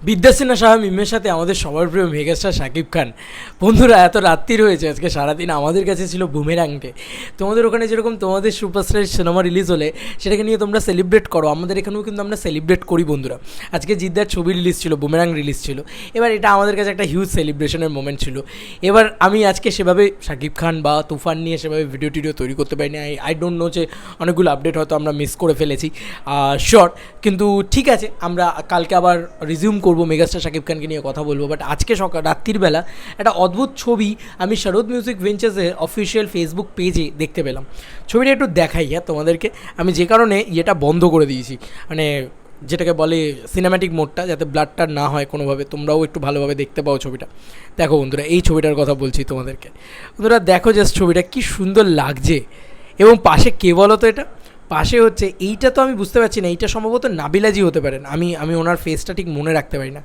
বিদ্যাসিনহা সাহা মিমের সাথে আমাদের সবার প্রিয় মেগাস্টার শাকিব খান। বন্ধুরা, এত রাত্রি রয়েছে আজকে, সারাদিন আমাদের কাছে ছিল বুমেরাংটে। তোমাদের ওখানে যেরকম তোমাদের সুপারস্টার সিনেমা রিলিজ হলে সেটাকে নিয়ে তোমরা সেলিব্রেট করো, আমাদের এখানেও কিন্তু আমরা সেলিব্রেট করি বন্ধুরা। আজকে জিদ্দার ছবি রিলিজ ছিল, বুমেরাং রিলিজ ছিল। এবার এটা আমাদের কাছে একটা হিউজ সেলিব্রেশনের মোমেন্ট ছিল। এবার আমি আজকে সেভাবে শাকিব খান বা তুফান নিয়ে সেভাবে ভিডিও টিডিও তৈরি করতে পারিনি। আই ডোন্ট নো যে অনেকগুলো আপডেট হয়তো আমরা মিস করে ফেলেছি, শিওর। কিন্তু ঠিক আছে, আমরা কালকে আবার রিজিউম করবো, মেগাস্টার শাকিব খানকে নিয়ে কথা বলবো। বাট আজকে রাত্রিবেলা একটা অদ্ভুত ছবি আমি শারদ মিউজিক ভেঞ্চার্সের অফিসিয়াল ফেসবুক পেজে দেখতে পেলাম। ছবিটা একটু দেখাই তোমাদেরকে, আমি যে কারণে এটা বন্ধ করে দিয়েছি, মানে যেটাকে বলে সিনেম্যাটিক মোডটা, যাতে ব্লাডটা না হয় কোনোভাবে, তোমরাও একটু ভালোভাবে দেখতে পাও ছবিটা। দেখো বন্ধুরা, এই ছবিটার কথা বলছি তোমাদেরকে। বন্ধুরা দেখো জাস্ট ছবিটা কী সুন্দর লাগছে। এবং পাশে কে বলো তো, এটা পাশে হচ্ছে, এইটা তো আমি বুঝতে পারছি না, এইটা সম্ভবত নাবিলাজি হতে পারেন। আমি ওনার ফেসটা ঠিক মনে রাখতে পারি না,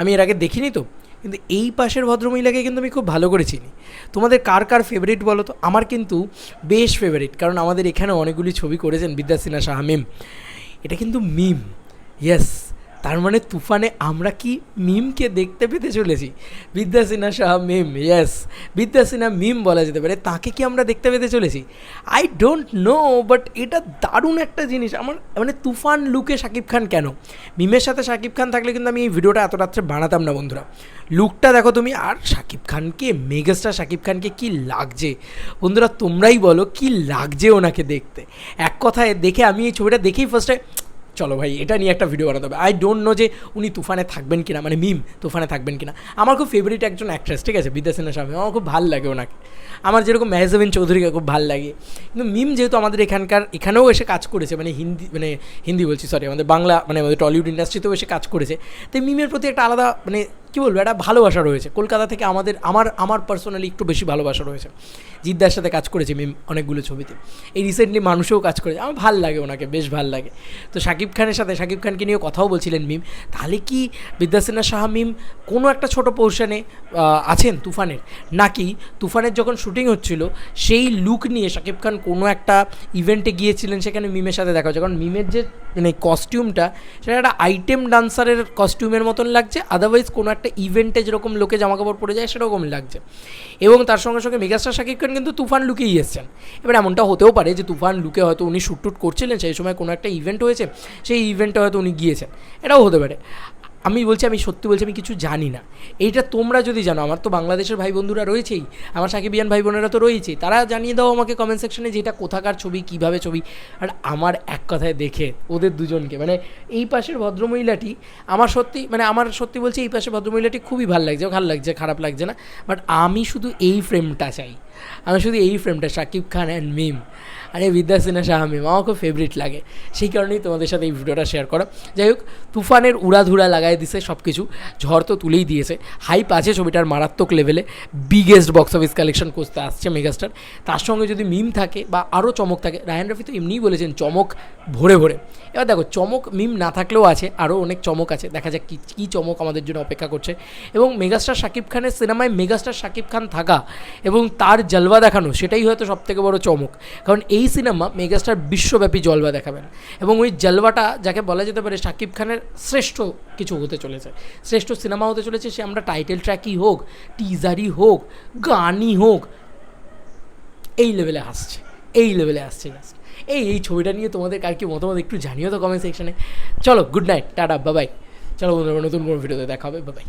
আমি এর আগে দেখিনি তো। কিন্তু এই পাশের ভদ্রমহিলাকে কিন্তু আমি খুব ভালো করে চিনি। তোমাদের কার কার ফেভারিট বলো তো? আমার কিন্তু বেশ ফেভারিট, কারণ আমাদের এখানে অনেকগুলি ছবি করেছেন বিদ্যাসিনহা সাহা মিম। এটা কিন্তু মিম, ইয়েস। তার মানে তুফানে আমরা কি মিমকে দেখতে পেতে চলেছি? বিদ্যাসিনহা সাহা মিম, ইয়েস, বিদ্যাসিনহা মিম বলা যেতে পারে। তাকে কি আমরা দেখতে পেতে চলেছি? আই ডোন্ট নো, বাট এটা দারুণ একটা জিনিস। আমার মানে তুফান লুকে শাকিব খান কেন? মিমের সাথে শাকিব খান থাকলে কিন্তু আমি এই ভিডিওটা এত রাত্রে বানাতাম না বন্ধুরা। লুকটা দেখো তুমি, আর শাকিব খানকে, মেগাস্টার শাকিব খানকে কি লাগছে বন্ধুরা, তোমরাই বলো কি লাগছে ওনাকে দেখতে। এক কথায় দেখে আমি এই ছবিটা দেখেই ফার্স্টে চলো ভাই এটা নিয়ে একটা ভিডিও বানাতে হবে। আই ডোন্ট নো যে উনি তুফানে থাকবেন কিনা, মানে মিম তুফানে থাকবেন কিনা। আমার খুব ফেভারিট একজন অ্যাক্ট্রেস, ঠিক আছে, বিদ্যাসিনহা সাহা মিম, আমার খুব ভালো লাগে ওনাকে। আমার যেরকম মেহজাবিন চৌধুরীকে খুব ভালো লাগে। কিন্তু মিম যেহেতু আমাদের এখানেও এসে কাজ করেছে, মানে হিন্দি বলছি, সরি, আমাদের বাংলা, মানে আমাদের টলিউড ইন্ডাস্ট্রিতেও এসে কাজ করেছে, তাই মিমের প্রতি একটা আলাদা, মানে কী বলবো, একটা ভালোবাসা রয়েছে। কলকাতা থেকে আমার পার্সোনালি একটু বেশি ভালোবাসা রয়েছে। জিদ্দার সাথে কাজ করেছে মিম অনেকগুলো ছবিতে, এই রিসেন্টলি মানুষেও কাজ করেছে, আমার ভাল লাগে ওনাকে, বেশ ভাল লাগে। তো শাকিব খানকে নিয়েও কথাও বলছিলেন মিম। তাহলে কি বিদ্যাসিনহা সাহা মিম কোনো একটা ছোটো পোর্শনে আছেন তুফানের? নাকি তুফানের যখন শুটিং হচ্ছিল সেই লুক নিয়ে শাকিব খান কোনো একটা ইভেন্টে গিয়েছিলেন, সেখানে মিমের সাথে দেখা হচ্ছে? কারণ মিমের যে মানে কস্টিউমটা, সেটা একটা আইটেম ডান্সারের কস্টিউমের মতন লাগছে, আদারওয়াইজ কোনো একটা ইভেন্টে যেরকম লোকে জামাকাপড় পরে যায় সেরকম লাগছে। এবং তার সঙ্গে সঙ্গে মেগাস্টার শাকিব খান কিন্তু তুফান লুকেই এসছেন। এবার এমনটা হতেও পারে যে তুফান লুকে হয়তো উনি শ্যুট করছিলেন, সেই সময় কোনো একটা ইভেন্ট হয়েছে, সেই ইভেন্টে হয়তো উনি গিয়েছেন, এটাও হতে পারে। আমি সত্যি বলছি, আমি কিছু জানি না। এইটা তোমরা যদি জানো, আমার তো বাংলাদেশের ভাই বন্ধুরা রয়েছেই, আমার সাকিবিয়ান ভাই বোনেরা তো রয়েছেই, তারা জানিয়ে দাও আমাকে কমেন্ট সেকশনে যে এটা কোথাকার ছবি, কীভাবে ছবি। আর আমার এক কথায় দেখে ওদের দুজনকে, মানে এই পাশের ভদ্রমহিলাটি আমার সত্যি বলছি, এই পাশের ভদ্রমহিলাটি খুবই ভালো লাগছে, খারাপ লাগছে না। বাট আমি শুধু এই ফ্রেমটা চাই, শাকিব খান অ্যান্ড মিম, আরে বিদ্যাসিনহা সাহা মিম আমার খুব ফেভারিট লাগে। সেই কারণেই তোমাদের সাথে এই ভিডিওটা শেয়ার করা। যাই হোক, তুফানের উড়াধুরা লাগাই দিছে সব কিছু, ঝড় তো তুলেই দিয়েছে, হাইপ আছে ছবিটার মারাত্মক লেভেলে, বিগেস্ট বক্স অফিস কালেকশন করতে আসছে মেগাস্টার। তার সঙ্গে যদি মিম থাকে বা আরও চমক থাকে, রায়হান রাফি তো এমনিই বলেছেন চমক ভরে ভরে। এবার দেখো, চমক মিম না থাকলেও আছে, আরও অনেক চমক আছে, দেখা যাক কী চমক আমাদের জন্য অপেক্ষা করছে। এবং মেগাস্টার শাকিব খানের সিনেমায় মেগাস্টার শাকিব খান থাকা এবং তার জলওয়া দেখানো, সেটাই হয়তো সবথেকে বড় চমক। কারণ এই সিনেমা মেগাস্টার বিশ্বব্যাপী জলওয়া দেখাবেন, এবং ওই জলওয়াটা যাকে বলা যেতে পারে শাকিব খানের শ্রেষ্ঠ কিছু হতে চলেছে, শ্রেষ্ঠ সিনেমা হতে চলেছে। সে আমরা টাইটেল ট্র্যাকই হোক, টিজারই হোক, গানই হোক, এই লেভেলে আসছে জাস্ট। এই ছবিটা নিয়ে তোমাদের কার কি মতামত একটু জানিও তো কমেন্ট সেকশনে। চলো, গুড নাইট, টাটা, বাবাই। চলো বন্ধুরা, নতুন কোনো ভিডিওতে দেখা হবে, বাবাই।